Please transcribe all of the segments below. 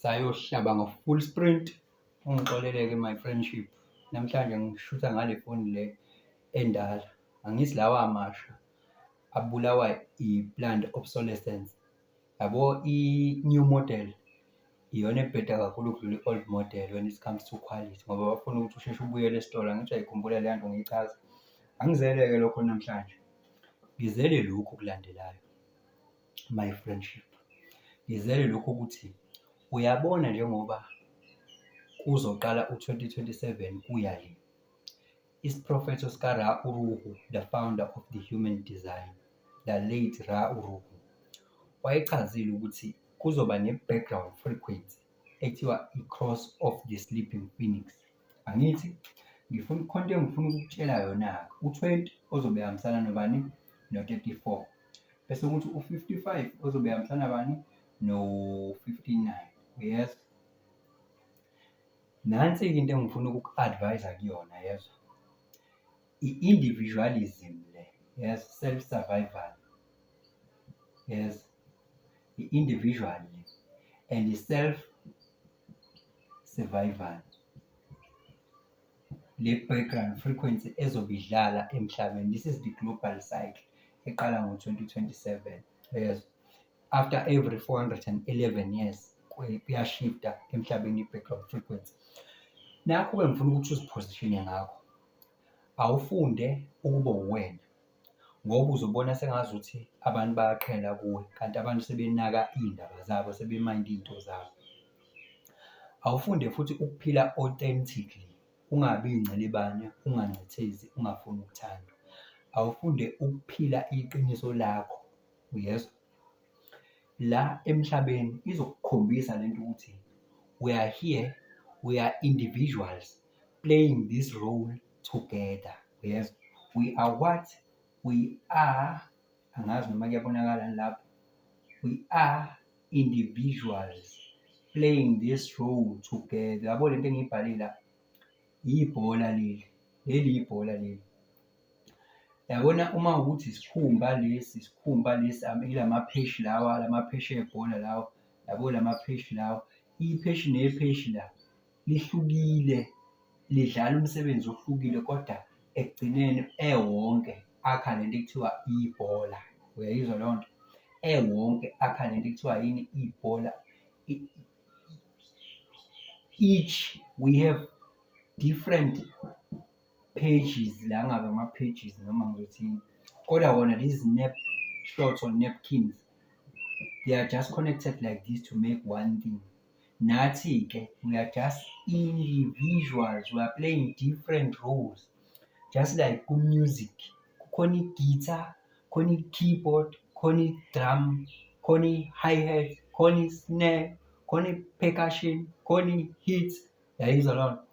sayohlaba ngo-full sprint. Ungixolele-ke my friendship, namhlanje ngishutha ngale foni le endala. Angithi lawa amasha abulawa i-planned obsolescence. Yabo i-new model iyona ebheda kakhulu ukudlula i-old model when it comes to quality, ngoba bafuna ukuthi usheshe ubuyele esitolo. Angithi uyayikhumbula leya nto ngiyichaza. Angizele-ke lokho namhlanje, ngizele lokhu okulandelayo my friendship. Ngizele lokhu ukuthi uyabona njengoba kuzoqala u-2027 kuya le, isiprofetho sika-Ra Uru, the founder of the human design, the late Ra Uru, wayechazile ukuthi kuzoba ne-background frequency ekuthiwa i-cross of the sleeping phoenix. Angithi khonto engifuna ukukutshela yona-ke, u-20 ozobe ehambisana nobani? No-34, bese kuthi u-55 ozobe ehambisana bani? No-59. Yes, nansi-ke into engifuna ukuku-advise kuyona, yezwa. I-individualism le, yes, self-survival, yes, i-individual and self-survival, le background frequency ezobe idlala emhlabeni. This is the global cycle eqala ngo-2027. Yes, after every 411 years kuyashifta emhlabeni i-background frequency. Nakho-ke ngifuna ukuthi uzipositione ngakho, awufunde ukuba uwena, ngoba uzobona sengazuthi abantu bayaqhela kuwe, kanti abantu sebenaka iy'ndaba zabo, sebemayinde iy'nto zabo. Awufunde futhi ukuphila authentically, ungabi ingcelibane, ungancithezi, ungafuni ukuthandwa. Awufunde ukuphila iqiniso lakho. Yes, la emhlabeni izokukhombisa lento ukuthi we are here, we are individuals playing this role together. Yes, we are what we are. Angazi noma kuyabonakala lapho. We are individuals playing this role together. Yabo lento engiyibhalile ibhola leli ibhola leli. Yabona uma ukuthi isikhumba lesi ilamapheshe lawa, lamapheshe ebhola lawa, yabo lamapheshe lawa, ipheshe nepheshe la lihlukile, lidlala umsebenzi ohlukile, kodwa ekugcineni ewonke akha lento ekuthiwa ibhola. Uyayizwa leyo nto? Ewonke akha lento ekuthiwa yini? Ibhola. Each we have different pages, la ngabe ama-pages noma ngizothini, kodwa wona these snapshots or napkins, they are just connected like this to make one thing. Nathi-ke we are just individuals, we are playing different roles, just like ku-music kukhona i-guitar, khona i-keyboard, khona i-drum, khona i-hi-hat, khona i-snare, khona i-percussion, khona i-hits. Yayizwa leyo nto?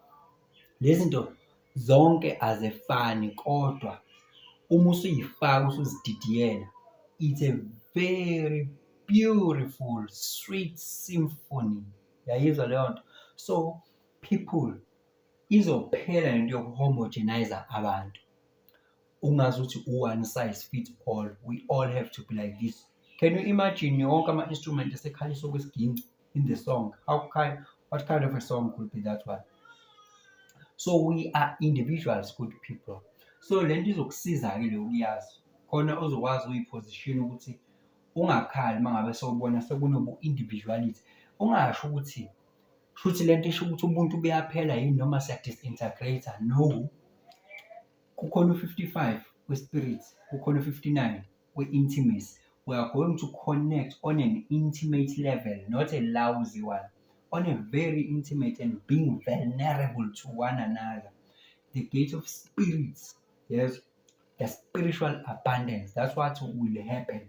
Lezi zinto zonke azifani, kodwa uma usuyifaka usuzididiyela, it's a very beautiful sweet symphony. Yayizwa leyo nto? So people, izophela lento yoku-homogenize abantu, ungazi ukuthi one size fits all. We all have to be like this. Can you imagine wonke ama-instrument esekhaliswa kwesiginci in the song? What kind of a song could be that one? So we are individuals, good people. So lento izokusiza-ke le ukuyazi, khona ozokwazi uyiposition ukuthi ungakhali mangabe sewubona sekunobu-individuality. Ungasho ukuthi shuthi lento isho ukuthi ubuntu buyaphela yini noma siya-disintegrate. No, kukhona u-55 we-spirit, kukhona u-59 we-intimacy. We are going to connect on an intimate level, not a lousy one, on a very intimate and being vulnerable to one another. The gate of spirits, yes, the spiritual abundance, that's what will happen.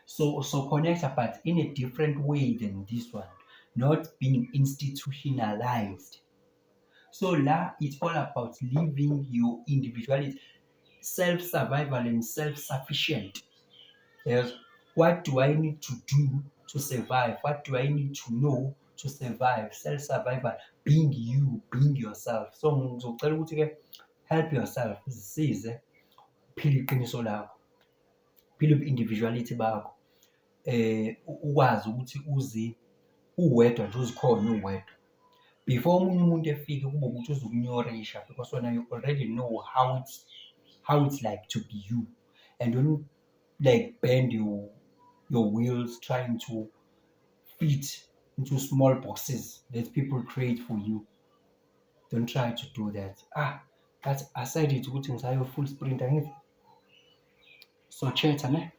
So connect, but in a different way than this one, not being institutionalized. So la, it's all about living your individuality, self-survival and self-sufficient. Yes, what do I need to do to survive? What do I need to know to survive? Self-survival, being you, being yourself. So ngizocela ukuthi-ke help yourself, zisize phila iqiniso lakho, phila ubu-individuality bakho, ukwazi ukuthi uwedwa nje uzikhona uwedwa. Before omunye umuntu efike kube ukuthi uzokunyorisha because wena you already know how it's like to be you, and don't like bend your wheels trying to fit into small boxes that people create for you. Don't try to do that. But aside it ukuthi ngisayo full sprint angithi so chatha ne